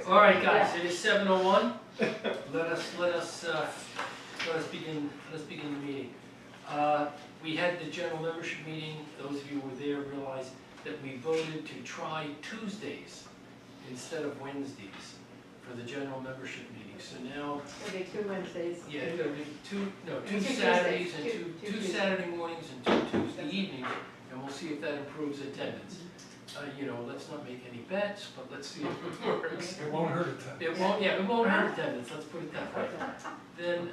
All right, guys, it is 7:01. Let us begin the meeting. We had the general membership meeting. Those of you who were there realize that we voted to try Tuesdays instead of Wednesdays for the general membership meeting. So now, It'll be 2 Wednesdays. yeah, it'll be two Tuesdays. Saturdays and Two two Tuesdays. Saturday mornings and 2 Tuesday evenings, and we'll see if that improves attendance. Let's not make any bets, but let's see if it works. It won't hurt attendance. It won't hurt attendance, let's put it that way. Then,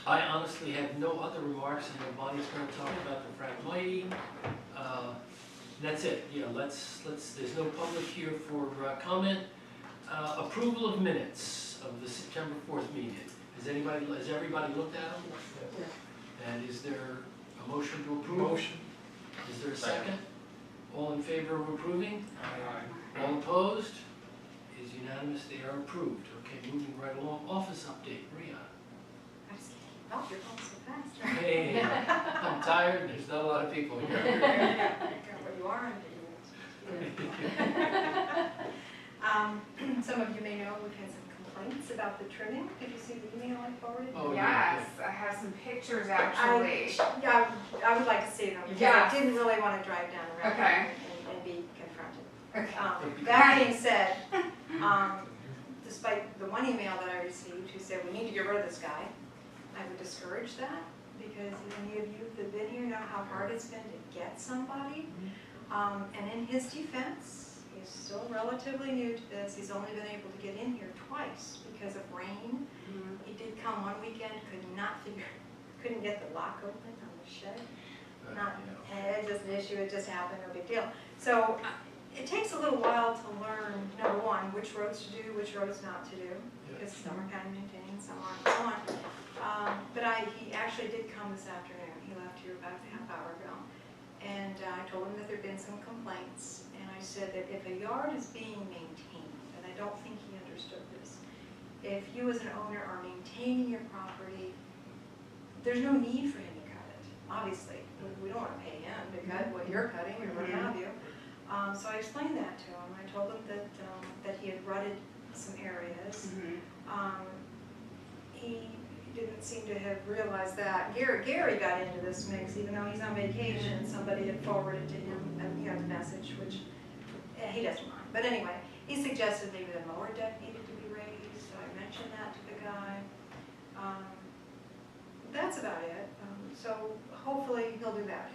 I honestly have no other remarks, and Bonnie's gonna talk about the Phragmites. That's it, there's no public here for comment. Approval of minutes of the September 4th meeting. Has everybody looked at them? And is there a motion to approve? Motion. Is there a second? All in favor of approving? Aye. All opposed? It is unanimous, they are approved. Okay, moving right along, office update, Maria. I just can't keep up, you're going so fast. Hey, I'm tired, there's not a lot of people here. Where you are and some of you may know we've had some complaints about the trimming. Did you see the email I forwarded? Oh, yeah. Yes, I have some pictures actually. I would like to see them, because Yeah. I didn't really want to drive down around Okay. and be confronted. Okay. That being said, despite the one email that I received who said we need to get rid of this guy, I would discourage that, because any of you that have been here know how hard it's been to get somebody. And in his defense, he's still relatively new to this. He's only been able to get in here twice because of rain. He did come one weekend, couldn't get the lock open on the shed. It's just an issue, it just happened, no big deal. So it takes a little while to learn, number one, which roads to do, which roads not to do, because some are kind of maintained, some aren't, so on. But he actually did come this afternoon. He left here about a half hour ago. And I told him that there'd been some complaints, and I said that if a yard is being maintained, and I don't think he understood this, if you as an owner are maintaining your property, there's no need for him to cut it, obviously. We don't want to pay him to cut what you're cutting or what have you. So I explained that to him. I told him that he had rutted some areas. He didn't seem to have realized that. Gary got into this mix, even though he's on vacation. Somebody had forwarded to him the message, which he doesn't mind. But anyway, he suggested maybe the mower deck needed to be raised, so I mentioned that to the guy. That's about it. So hopefully he'll do that.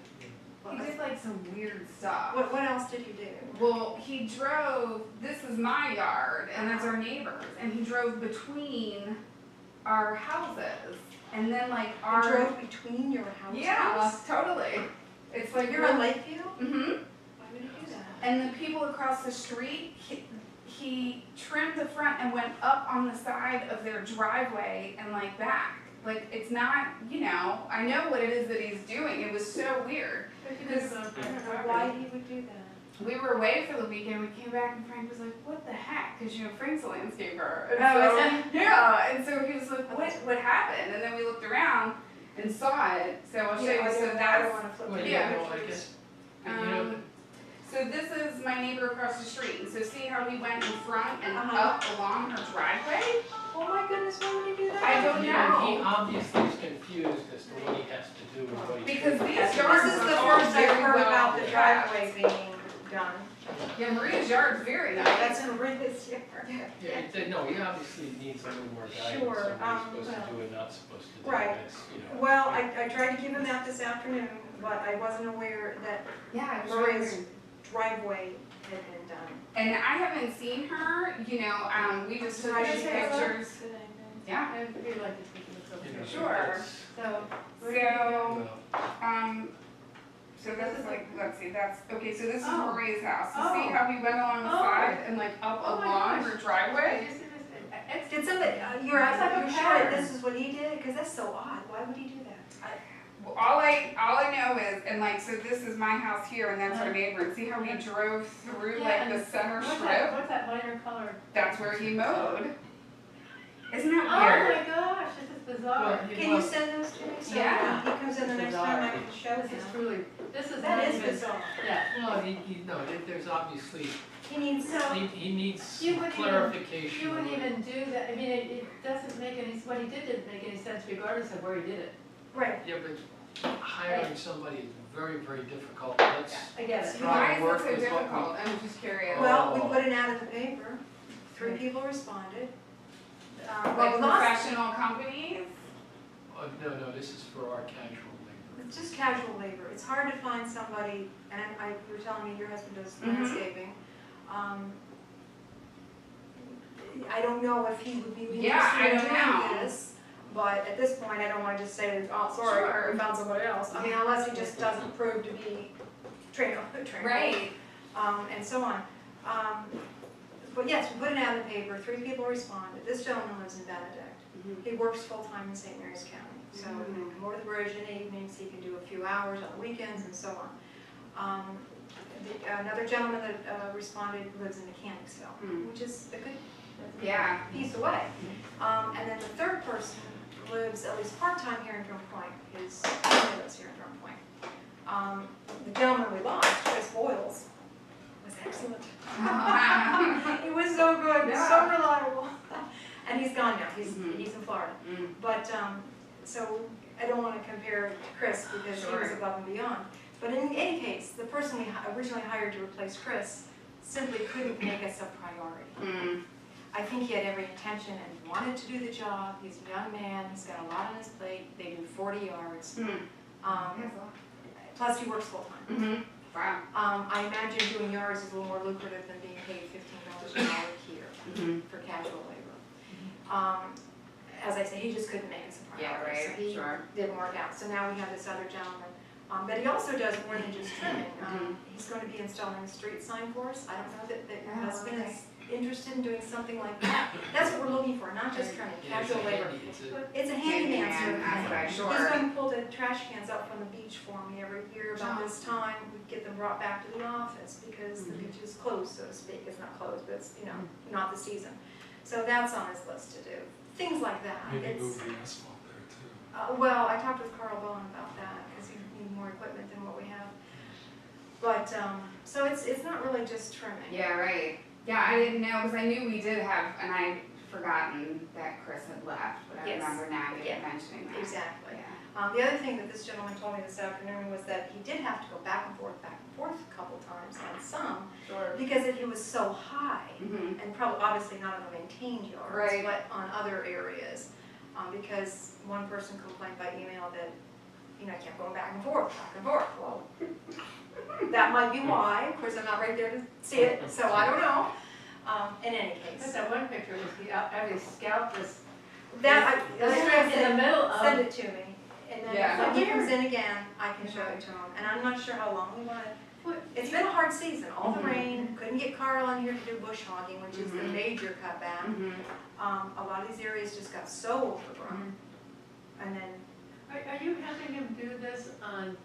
He did like some weird stuff. What else did he do? Well, he drove, this is my yard, and that's our neighbor's, and he drove between our houses, and then like He our... drove between your houses? Yeah, totally. It's like... You're on Lakeview? Mm-hmm. Why would he do that? And the people across the street, he trimmed the front and went up on the side of their driveway and like back. Like, it's not, I know what it is that he's doing. It was so weird. I don't know why he would do that. We were away for the weekend. We came back and Frank was like, "What the heck?" Because Frank's a landscaper. And yeah. And so he was like, "What happened?" And then we looked around and saw it. So I'll show you. So I that's don't want to flip it. yeah. I guess, So this is my neighbor across the street. And so see how he went in front and up along her driveway? Oh my goodness, why would he do that? I don't know. He obviously is confused as to what he has to do and what he's Because doing. these yards This is the are first I've very heard well about the kept. driveway being done. Yeah, Maria's yard's very nice. That's in Maria's yard. He obviously needs a little more guidance Sure, on what he's supposed to do and not supposed to do. right. That's, Well, I tried to give him that this afternoon, but I wasn't aware that Yeah, it was Maria's really driveway had been done. And I haven't seen her, we just took Can I these take a look? pictures. Yeah, I would like to take a look over. Sure. So, So this is like, let's see, okay, so this is Oh. Maria's house. You Oh. see how we went along the Oh. side and like up Oh my along gosh. her driveway? did somebody, you're It's like a sure pattern. this is what he did? Because that's so odd. Why would he do that? Well, all I know is, and like, so this is my house here and that's our neighbor. And see how he drove through like the center strip? What's that lighter color? That's where he mowed. Isn't Oh that weird? my gosh, this is bizarre. Can you send those to me? So Yeah. when he comes in the next time, I can show this is truly, this is That not is even, bizarre. yeah. Well, no, there's obviously, He needs, he needs You wouldn't even- clarification. You wouldn't even do that, I mean, it doesn't make any, what he didn't make any sense regardless of where he did it. right, Yeah, but hiring somebody is very, very difficult. Let's I get it. try Why to is work it so with what we- difficult? I'm just curious. well, we put an ad in the paper, 3 people responded. Like Well, lots, professional companies? No, this is for our casual labor. it's just casual labor, it's hard to find somebody, and you were telling me your husband does Mhm. landscaping. I don't know if he would be Yeah, I interested in don't know. doing this, but at this point, I don't wanna just say, oh, sorry, Sure. we found somebody else. I mean, unless he just doesn't prove to be trainable, Right. and so on. But yes, we put an ad in the paper, 3 people responded. This gentleman lives in Benedict. He works full-time in St. Mary's County, so he can come over to the bridge in the evenings, he can do a few hours on the weekends and so on. Another gentleman that responded lives in Mechanicsville, Mm. which is a good Yeah. piece away. And then the third person lives at least part-time here in Drum Point, his family lives here in Drum Point. The gentleman we lost, Chris Boyles, was excellent. He was so good, Yeah. so reliable. And he's gone now, he's Mhm. in Florida. Mm. But, so I don't want to compare to Chris because he was Sure. above and beyond. But in any case, the person we originally hired to replace Chris simply couldn't make us a priority. Mm. I think he had every intention and wanted to do the job. He's a young man, he's got a lot on his plate. They do 40 yards. Mm. Plus he works full-time. Mhm. Wow. I imagine doing yards is a little more lucrative than being paid $15 an hour here Mhm. for casual labor. As I say, he just couldn't make us a Yeah, priority, so right, he sure. didn't work out. So now we have this other gentleman, but he also does more than just trimming. Mhm. He's going to be installing a street sign for us. I don't know that your Oh, husband okay. is interested in doing something like that. That's what we're looking for, not just trimming, Yeah, it's a casual labor. handy- it's a- It's a handyman sort of Handyman thing. aspect, sure. He's going to pull the trash cans up from the beach for me every year about Oh. this time. We get them brought back to the office because the Mhm. beach is closed, so to speak. It's not closed, but it's, not the season. So that's on his list to do. Things like that. Maybe It's- move the asphalt there too. well, I talked with Carl Bowen about that because he needs more equipment than what we have. But, so it's not really just trimming. Yeah, right. Yeah, I didn't know, because I knew we did have, and I'd forgotten that Chris had left, but I Yes. remember now you Yeah. mentioning that. Exactly. Yeah. The other thing that this gentleman told me this afternoon was that he did have to go back and forth a couple times on some Sure. because he was so high. Mhm. And probably, obviously not on the maintained yards, Right. but on other areas. Because one person complained by email that, I kept going back and forth. Well, that might be why, of course, I'm not right there to see it, so I don't know. In any But case, that one picture was, every scalp was that, the I strip in the middle send of, it to me. And then Yeah. when he comes in again, I can show it to him. And I'm not sure how long we want it. what, It's been a hard season, all the Mhm. rain, couldn't get Carl in here to do bush hogging, which is the Mhm. major cutback. Mhm. A lot of these areas just got so overgrown. And then, are you having him do this on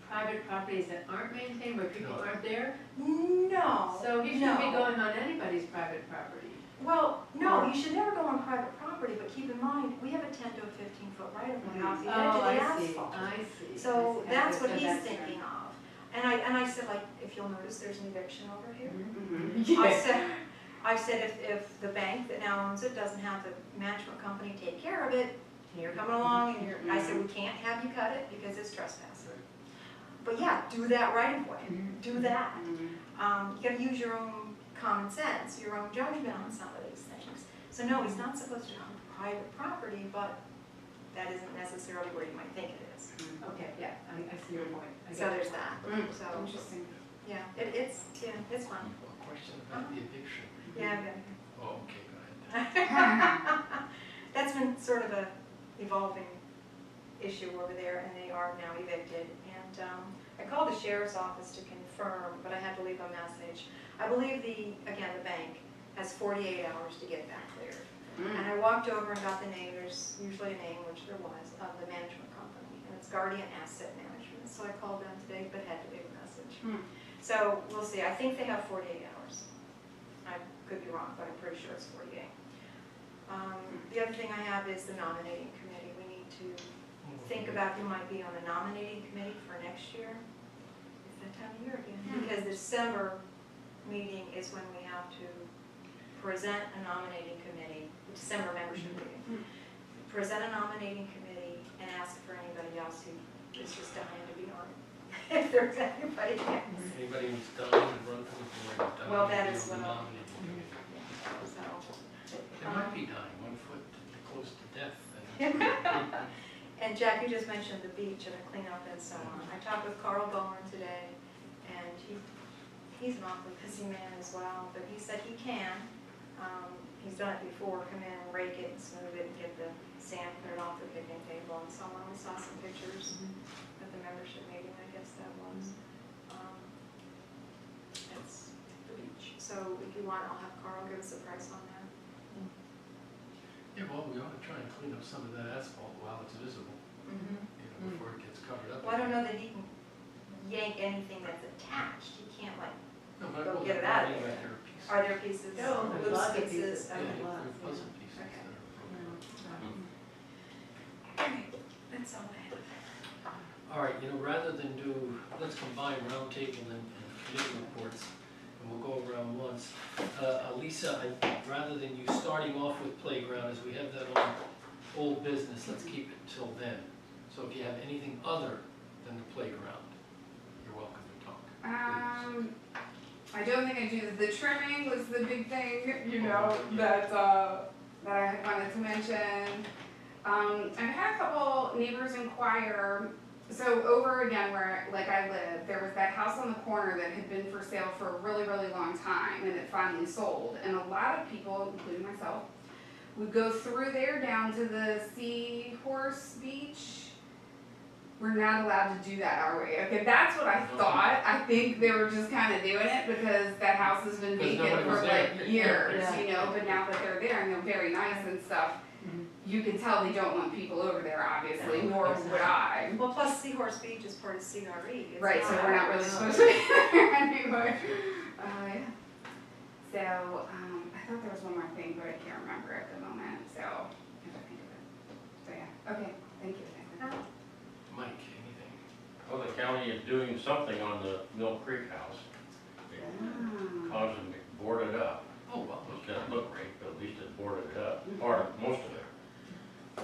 private properties that aren't maintained, where people No. aren't there? no. So he shouldn't be no. going on anybody's private property. Well, no, you should never go on private property, but keep in mind, we have a 10 to a 15-foot right of way off the edge of Oh, the I asphalt. see, I see. So that's what So he's that's- thinking of. And I said, like, if you'll notice, there's an eviction over here. Mhm. I said if the bank that now owns it doesn't have the management company take care of it, and you're coming along and I said, we can't have you cut it because it's trespassing. But yeah, do that right of way, do that. Mhm. You gotta use your own common sense, your own judgment on some of these things. So no, he's not supposed to go on private property, but that isn't necessarily where you might think it is. Okay, yeah, I see your point. I So get there's it. that, Mm. so, Interesting. yeah, it's fun. A question about the eviction. Yeah, I've got it. Oh, okay, go ahead. That's been sort of a evolving issue over there, and they are now evicted. And I called the sheriff's office to confirm, but I had to leave a message. I believe the bank has 48 hours to get that cleared. Mm. And I walked over and got the name, there's usually a name, which there was, of the management company, and it's Guardian Asset Management. So I called them today, but had to leave a message. Hmm. So we'll see, I think they have 48 hours. I could be wrong, but I'm pretty sure it's 48. The other thing I have is the nominating committee. We need to think about who might be on the nominating committee for next year. It's that time of year again, because the December meeting is when we have to present a nominating committee, the December membership meeting. Present a nominating committee and ask for anybody else who is just dying to be on it. If there's anybody else. Anybody who's done and run for the board, done. Well, that be is on the what I'll- nominating committee. So, They might be dying, 1 foot close to death. And and Jack, you just mentioned the beach and the cleanup and so on. I talked with Carl Bowen today, and he's an awfully busy man as well, but he said he can. He's done it before, come in and rake it and smooth it and get the sand cleared off the picnic table and so on. We saw some pictures at the membership meeting, I guess that was. It's the beach. So if you want, I'll have Carl give us a price on that. Yeah, well, we ought to try and clean up some of that asphalt while it's visible, before it gets covered up. Well, I don't know that he can yank anything that's attached. He can't like, No, but I go will get it have out of to there. leave out there a piece. are there pieces? No, there's loose lots of pieces. Yeah, Okay. they're puzzle pieces Okay. that are broken. Okay, that's all I have. All right, rather than let's combine roundtable and committee reports, and we'll go around once. Lisa, rather than you starting off with playground, as we have that on old business, let's keep it till then. So if you have anything other than the playground, you're welcome to talk. I don't think I do. The trimming was the big thing, that I had wanted to mention. I've had a couple neighbors inquire. So over again where I live, there was that house on the corner that had been for sale for a really, really long time, and it finally sold. And a lot of people, including myself, would go through there down to the Seahorse Beach. We're not allowed to do that, are we? Okay, that's what I thought. I think they were just kind of doing it because that house has been Because vacant nobody was for there. years, Yeah. But now that they're there and they're very nice and stuff, you can tell they don't want people over there, obviously, nor would I. Well, plus Seahorse Beach is part of CRE. It's Right, so not we're not really ours. supposed to be there anyway. Yeah. So, I thought there was one more thing, but I can't remember at the moment, so, if I think of it. So, yeah, okay, thank you. Mike, anything? Well, the county is doing something on the Mill Creek house. Ah. Causing it to board it up. Oh, well, It doesn't look right, but at least it boarded it up, most of it.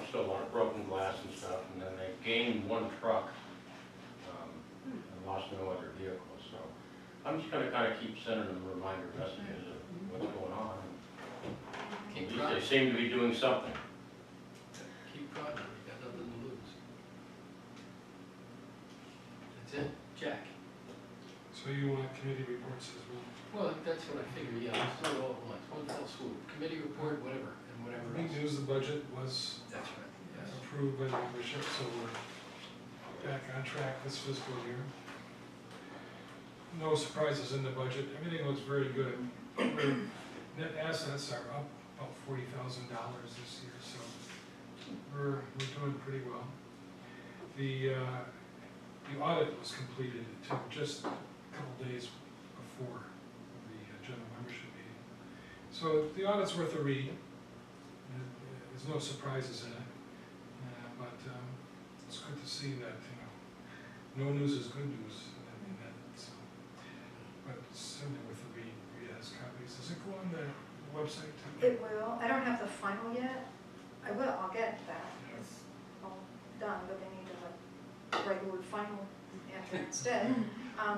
Still a lot of broken glass and stuff, and then they gained one truck, and lost no other vehicles, so. I'm just gonna kinda keep sending them reminder messages of what's going on. At keep least they trying. seem to be doing something. Keep trying, you got nothing to lose. That's it, Jack? So you want committee reports as well? Well, that's what I figured, yeah, let's do it all at once, one fell swoop, committee report, whatever, and whatever Big else. news, the budget was That's right, yes. approved by the membership, so we're back on track this fiscal year. No surprises in the budget, everything looks very good. Our net assets are up about $40,000 this year, so we're doing pretty well. The audit was completed just a couple days before the general membership meeting. So the audit's worth a read. There's no surprises in it, but it's good to see that, no news is good news in that, so. But certainly worth a read, read has copies. Does it go on the website too? It will. I don't have the final yet. I will, I'll get that. It's all done, but they need to write the word final after instead.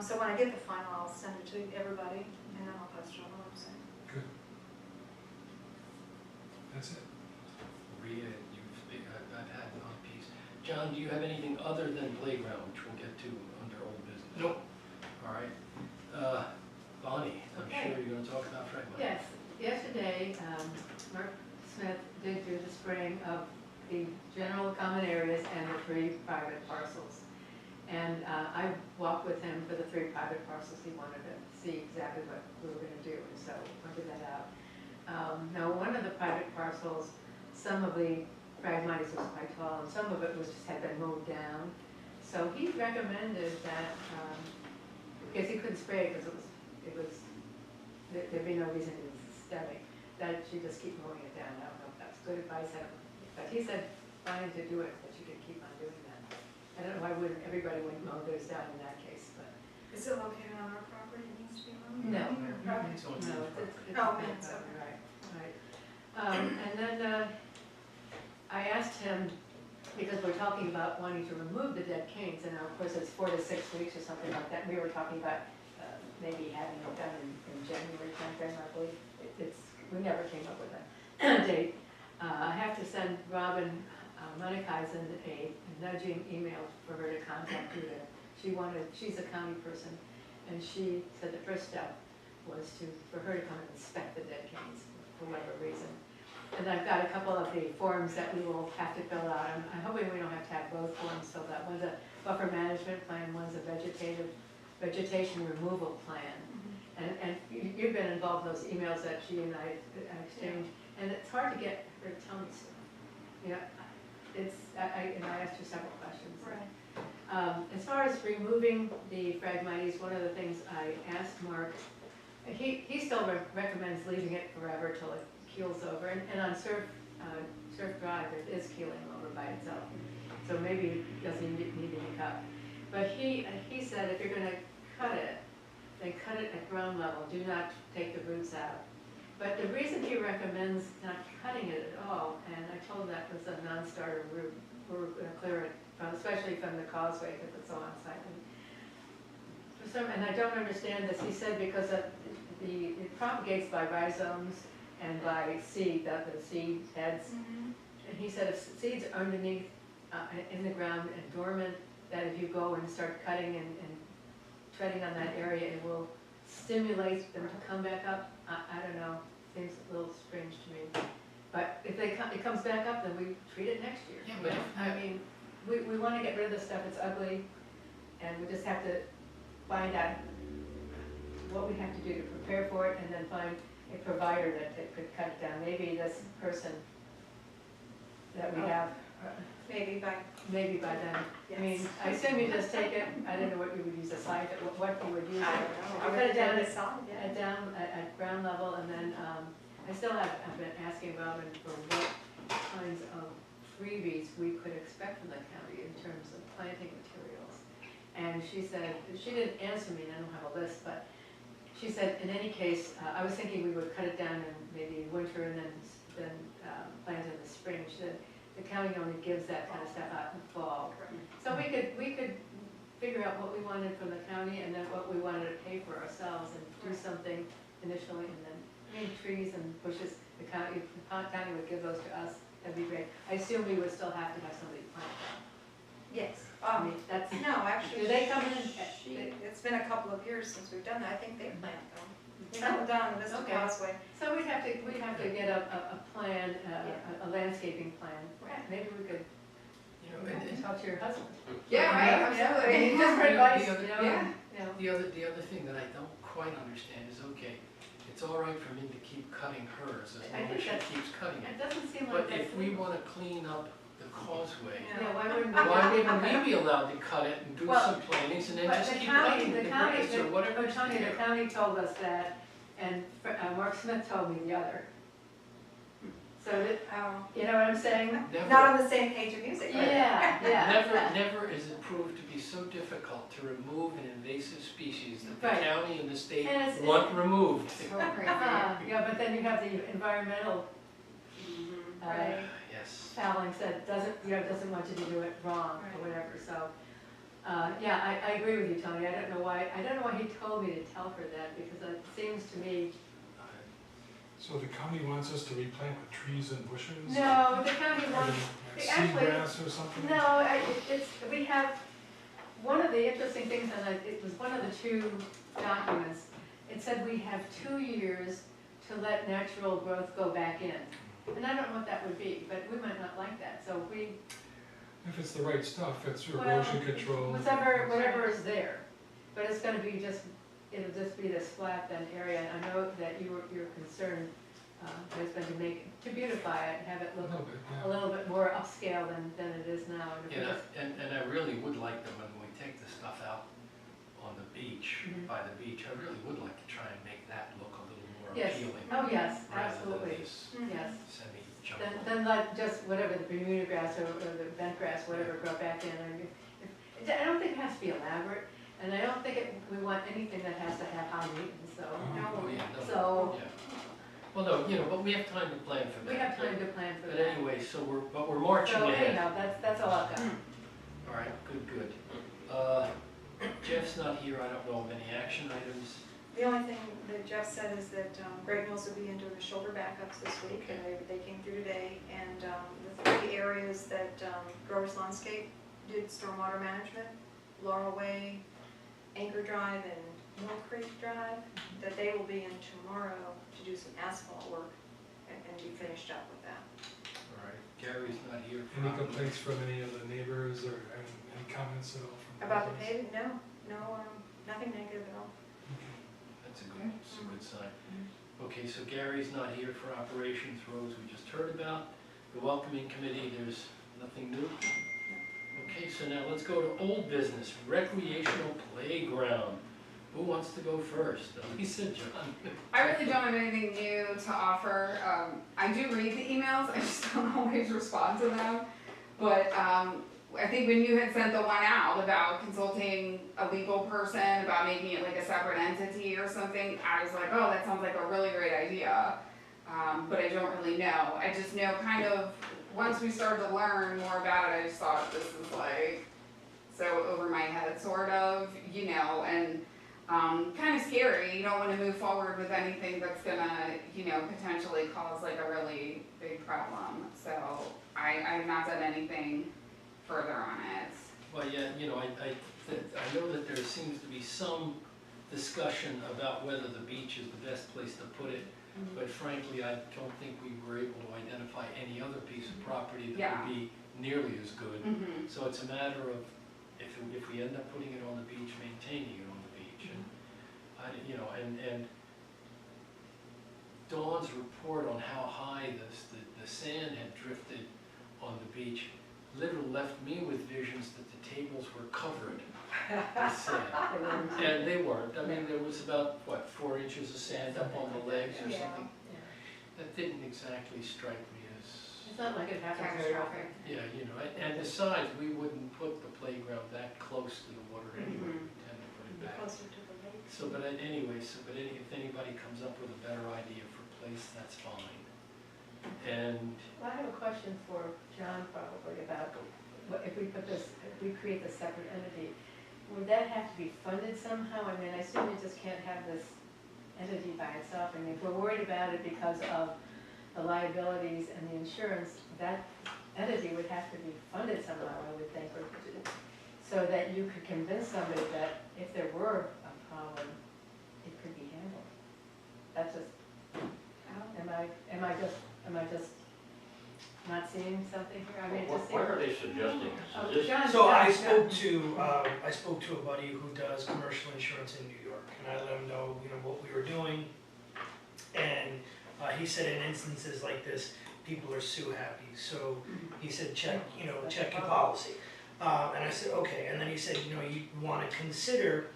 So when I get the final, I'll send it to everybody, and then I'll post it on the website. Good. That's it. Read it, I've had it on piece. John, do you have anything other than playground, which we'll get to under old business? Nope. All right. Bonnie, I'm Okay. sure you're gonna talk about Frank Mike. Yes, yesterday, Mark Smith did do the spraying of the general common areas and the 3 private parcels. And I walked with him for the 3 private parcels. He wanted to see exactly what we were gonna do, and so I did that out. Now, one of the private parcels, some of the phragmites was quite tall, and some of it had been mowed down. So he recommended that, because he couldn't spray it because there'd be no reason to stem it, that you just keep mowing it down. I don't know if that's good advice, but he said fine to do it, that you could keep on doing it. don't know why wouldn't, everybody wouldn't mow theirs down in that case, but. Is it located on our property, it needs to be moved? No. Okay. It's on No, his it's. Oh, it's- it's okay. Right, right. And then, I asked him, because we're talking about wanting to remove the dead canes, and of course it's 4 to 6 weeks or something like that. We were talking about, maybe having it done in January timeframe, I believe. We never came up with a date. I have to send Robin Monikaisen a nudging email for her to contact you there. She's a county person, and she said the first step was for her to come and inspect the dead canes for whatever reason. And I've got a couple of the forms that we will have to fill out. I'm hoping we don't have to have both forms filled out. One's a buffer management plan, one's a vegetation removal plan. And you've been involved in those emails that she and I exchanged, and it's hard to get her to tell me stuff. You know, and I asked her several questions. Right. As far as removing the Phragmites, one of the things I asked Mark, he still recommends leaving it forever till it keels over, and on Surf Drive, it is keeling over by itself. So maybe it doesn't need any cut. But he said if you're gonna cut it, then cut it at ground level, do not take the roots out. But the reason he recommends not cutting it at all, and I told him that was a non-starter root, we're gonna clear it from, especially from the causeway, because it's so unsightly. And I don't understand this, he said because it propagates by rhizomes and by seed, the seed heads. And he said if seeds are underneath in the ground and dormant, that if you go and start cutting and treading on that area, it will stimulate them to come back up. I don't know, seems a little strange to me. But if it comes back up, then we treat it next year. Yeah, but I mean, we want to get rid of this stuff, it's ugly, and we just have to find out what we have to do to prepare for it, and then find a provider that could cut it down. Maybe this person that we have, Maybe by, maybe by then. I mean, yes. I assume you just take it, I don't know what you would use, a scythe, what you would use. I don't know. I cut it down the solid, yeah. down at ground level, and then, I still have, I've been asking Robin for what kinds of freebies we could expect from the county in terms of planting materials. And she said, she didn't answer me, and I don't have a list, but she said, in any case, I was thinking we would cut it down in maybe winter and then plant in the spring. She said, the county only gives that kind of stuff out in the fall. So we could figure out what we wanted from the county and then what we wanted to pay for ourselves and do something initially, and then maybe trees and bushes, the county would give those to us, that'd be great. I assume we would still have to have somebody plant them. Yes. I mean, that's, No, actually. do they come in? It's been a couple of years since we've done that. I think they plant them. We haven't done the Vista Okay. Causeway. So we'd have to get a plan, a landscaping plan. Maybe we could You know, and talk to your husband. Yeah, right, absolutely. Just for The advice, other- you know? Yeah. You know. the other thing that I don't quite understand is, okay, it's all right for me to keep cutting hers as I long think as she that's- keeps cutting it. It doesn't seem like But that's. if we wanna clean up the causeway, Yeah, why wouldn't we? why wouldn't we be allowed to cut it and do Well, some plantings and then But just the keep county, cutting the grass or whatever is the there? county told us that, and Mark Smith told me the other. So that, Oh, you know what I'm saying? not Never, on the same page of music. Yeah. never is it proved to be so difficult to remove an invasive species that the Right. county and the state And it's- want removed. So crazy. Yeah, but then you have the environmental, Right. Yes. Fowling said, doesn't want you to do it wrong Right. or whatever, so. Yeah, I agree with you, Tony, I don't know why he told me to tell her that, because it seems to me, So the county wants us to replant the trees and bushes? no, the county Or wants, the actually- seagrass or something? no, we have, one of the interesting things, and it was one of the two documents, it said we have 2 years to let natural growth go back in. And I don't know what that would be, but we might not like that, so we, If it's the right stuff, it's well, erosion control. whatever is there. But it's gonna be it'll just be this flat then area, and I know that your concern has been to beautify it, have it A look little bit, a yeah. little bit more upscale than it is now. And if we Yeah, just- and I really would like them when we take the stuff out on the beach, Mhm. by the beach, I really would like to try and make that look a little more Yes. appealing. Oh, yes, Rather absolutely, than this yes. semi-jungle. Then let just whatever, the Bermuda grass or the bent grass, whatever, grow back in. And I don't think it has to be elaborate, and I don't think we want anything that has to have high maintenance, so. Oh, yeah, no, So- yeah. Well, no, you know, but we have time to plan for that. We have time to plan for But that. anyway, so we're marching So ahead. anyhow, that's all I've got. All right, good. Jeff's not here, I don't know of any action items. The only thing that Jeff said is that Great Mills will be into the shoulder backups this week, and they came through today. And the three areas that Growers Landscape did stormwater management, Laurel Way, Anchor Drive, and Mill Creek Drive, that they will be in tomorrow to do some asphalt work and be finished up with that. All right, Gary's not here. for Any obvious- complaints from any of the neighbors or any comments at all from? About the residents? paving, no, nothing negative at all. Okay. That's a good sign. Okay, so Gary's not here for operations, roads we just heard about. The welcoming committee, there's nothing new. Okay, so now let's go to old business, recreational playground. Who wants to go first? Lisa, John? I really don't have anything new to offer. I do read the emails, I just don't always respond to them. But I think when you had sent the one out about consulting a legal person, about making it like a separate entity or something, I was like, oh, that sounds like a really great idea. But I don't really know. I just know kind of, once we started to learn more about it, I just thought this is like so over my head sort of, you know, and kind of scary. You don't want to move forward with anything that's gonna, you know, potentially cause like a really big problem. So I have not done anything further on it. Well, yeah, you know, I know that there seems to be some discussion about whether the beach is the best place to put it. But frankly, I don't think we were able to identify any other piece of property that Yeah. would be nearly as good. Mm-hmm. So it's a matter of, if we end up putting it on the beach, maintaining it on the beach. And you know, and Dawn's report on how high the sand had drifted on the beach literally left me with visions that the tables were covered with sand. And they weren't. I mean, there was about, 4 inches of sand up on the legs or something. That didn't exactly strike me as, It's not like it happens very often. yeah, you know, and besides, we wouldn't put the playground that close to the water anyway. We tend to put it Be back. closer to the lake. So, but anyway, if anybody comes up with a better idea for place, that's fine. And, Well, I have a question for John probably about if we create this separate entity, would that have to be funded somehow? I mean, I assume you just can't have this entity by itself. I mean, if we're worried about it because of the liabilities and the insurance, that entity would have to be funded somehow, I would think, or so that you could convince somebody that if there were a problem, it could be handled. That's just, am I just not seeing something here? I mean, it just What seems. are they suggesting? Oh, Is this, John, So I John, spoke to a buddy who does commercial insurance in New York, and I let him know, what we were doing. And he said in instances like this, people are sue happy, so he said, check your policy. And I said, okay, and then he said, you wanna consider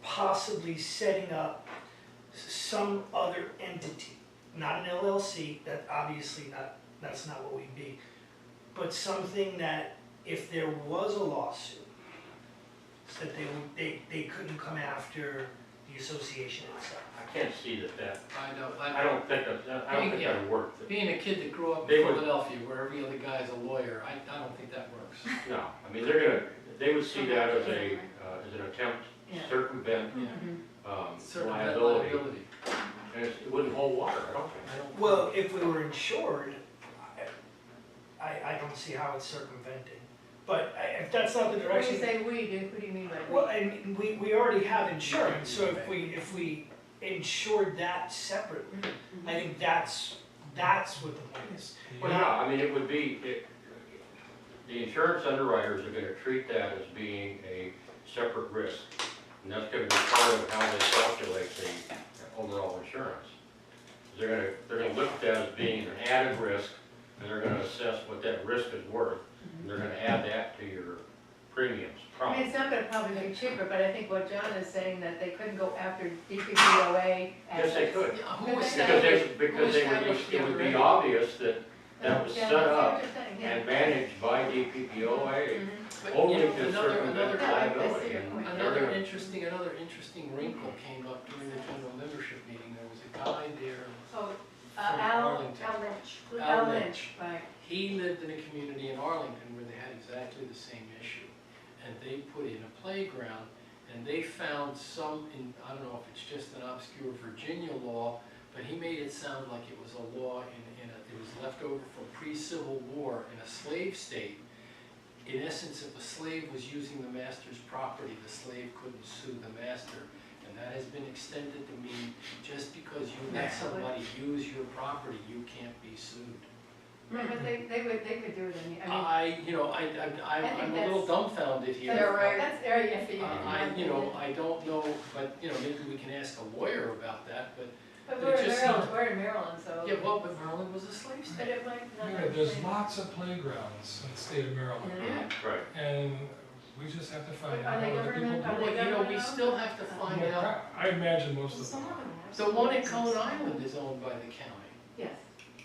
possibly setting up some other entity, not an LLC, that's not what we'd be, but something that if there was a lawsuit, so that they couldn't come after the association itself. I can't see that, I I don't think that would work. being a kid that grew up They in would- Philadelphia, where every other guy's a lawyer, I don't think that works. No, I mean, they would see that as an attempt Yeah. to circumvent, Yeah. Certain liability. And it wouldn't hold water, I don't think. I don't. Well, if we were insured, I don't see how it's circumvented. But if that's not the When you direction, say we, who do you mean by we? well, and we already have insurance, so if we insured that separately, I think that's what the point is. Well, no, I mean, it would be, the insurance underwriters are gonna treat that as being a separate risk. And that's gonna be part of how they calculate the overall insurance. They're gonna look at that as being an added risk, and they're gonna assess what that risk is worth, and they're gonna add that to your premiums, I mean, probably. it's not gonna probably be cheaper, but I think what John is saying, that they couldn't go after DPPOA as. Yes, they could. Yeah, who Because established- Because it would be obvious that that was Yeah, set I see what up you're saying, yeah. and managed by DPPOA. Mhm. But, Only you know, to another, circumvent I liability see your and. point. another interesting wrinkle came up during the general membership meeting. There was a guy there Oh, from Al Arlington. Lynch. Al Lynch, Lynch. right. He lived in a community in Arlington where they had exactly the same issue. And they put in a playground, and they found some, I don't know if it's just an obscure Virginia law, but he made it sound like it was a law it was left over from pre-Civil War in a slave state. In essence, if a slave was using the master's property, the slave couldn't sue the master. And that has been extended to mean just because you let somebody use your property, you can't be sued. Yeah, but they could do it in, I'm a that's- little dumbfounded here. Yeah, right. That's area for you. I don't know, but, maybe we can ask a lawyer about that, but, But it we're in just Maryland, seems- we're in Maryland, so. yeah, well, but Maryland was a slave But state. it might not. Yeah, there's lots of playgrounds in the state of Maryland, Yeah. Right. and we just have to find Are out they what the people government- do. are they Well, government we owned? still have to find Well, out. I imagine most of Some them. of them are. The one in Cone Island is owned by the county. Yes.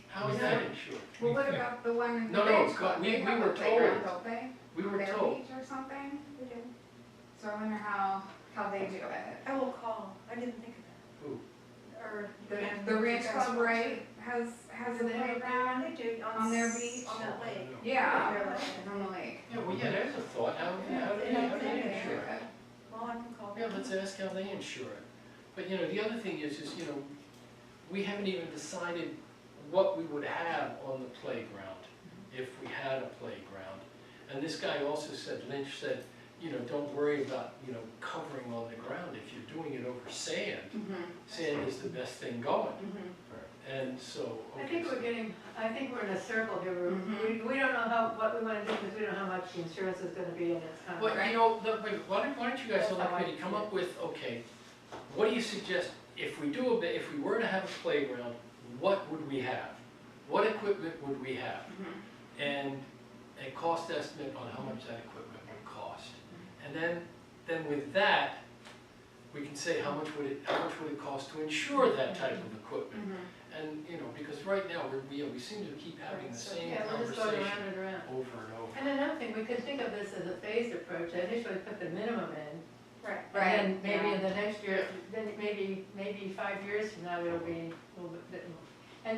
How is that insured? Well, what about the one in the No, no, beach club? we They have were a playground, told. don't they? We On were their told. beach or something? We do. So I wonder how they do it. I will call, I didn't think of that. Who? Or. The Ranch Club, right, has a They have a playground They do, on their beach? On that lake. Yeah, Their lake. on the lake. Yeah, well, yeah, there's a thought. How do they insure it? Well, I can call. Yeah, let's ask how they insure it. But, the other thing is, we haven't even decided what we would have on the playground, if we had a playground. And this guy also said, Lynch said, don't worry about, covering on the ground. If you're doing it over sand, sand is the best thing going. And so, I okay. think we're in a circle here, we don't know what we wanna do, because we don't know how much the insurance is gonna be, and it's kind of. Well, why don't you guys on the committee come up with, okay, what do you suggest, if we were to have a playground, what would we have? What equipment would we have? And a cost estimate on how much that equipment would cost. And then with that, we can say how much would it cost to insure that type of equipment? And, because right now, we seem to keep having the same Yeah, we're just going conversation around and around. over and over. And another thing, we could think of this as a phased approach, I initially put the minimum in, Right. and then maybe in the next year, then maybe 5 years from now, it'll be a little bit more. And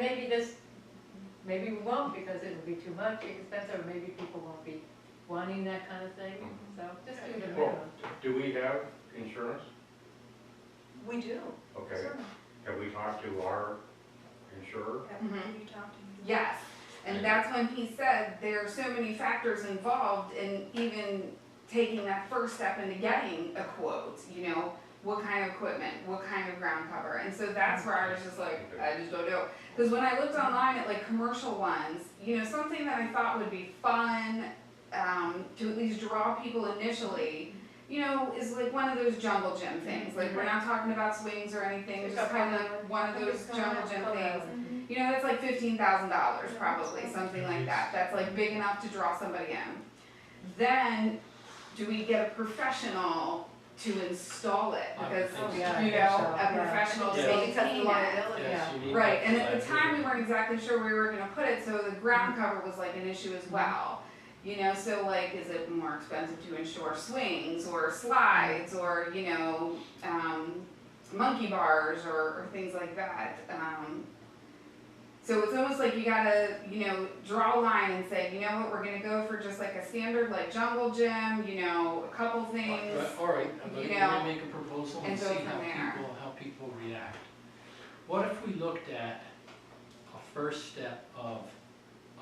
maybe we won't, because it'll be too much expensive, or maybe people won't be wanting that kind of thing, so just do the Well, minimum. do we have insurance? We do. Okay, Certainly. have we talked to our insurer? Have Mhm. you talked to him? Yes, and that's when he said there are so many factors involved in even taking that first step into getting a quote, what kind of equipment, what kind of ground cover, and so that's where I was just like, I just don't know. Because when I looked online at like commercial ones, something that I thought would be fun, to at least draw people initially, is like one of those jungle gym things, like we're not talking about swings or anything, it's just kind of one of those jungle gym things. That's like $15,000 probably, something like that, that's like big enough to draw somebody in. Then, do we get a professional to install it? I would Because, think so. a professional to Yeah. maintain it. Yes, you need Right, and that at the time, we liability. weren't exactly sure where we were gonna put it, so the ground cover was like an issue as well. So like, is it more expensive to insure swings or slides or, monkey bars or things like that? So it's almost like you gotta, draw a line and say, we're gonna go for just like a standard like jungle gym, a couple things. Right, all right, I'm you gonna know, make a proposal and and see go from there. how people react. What if we looked at a first step of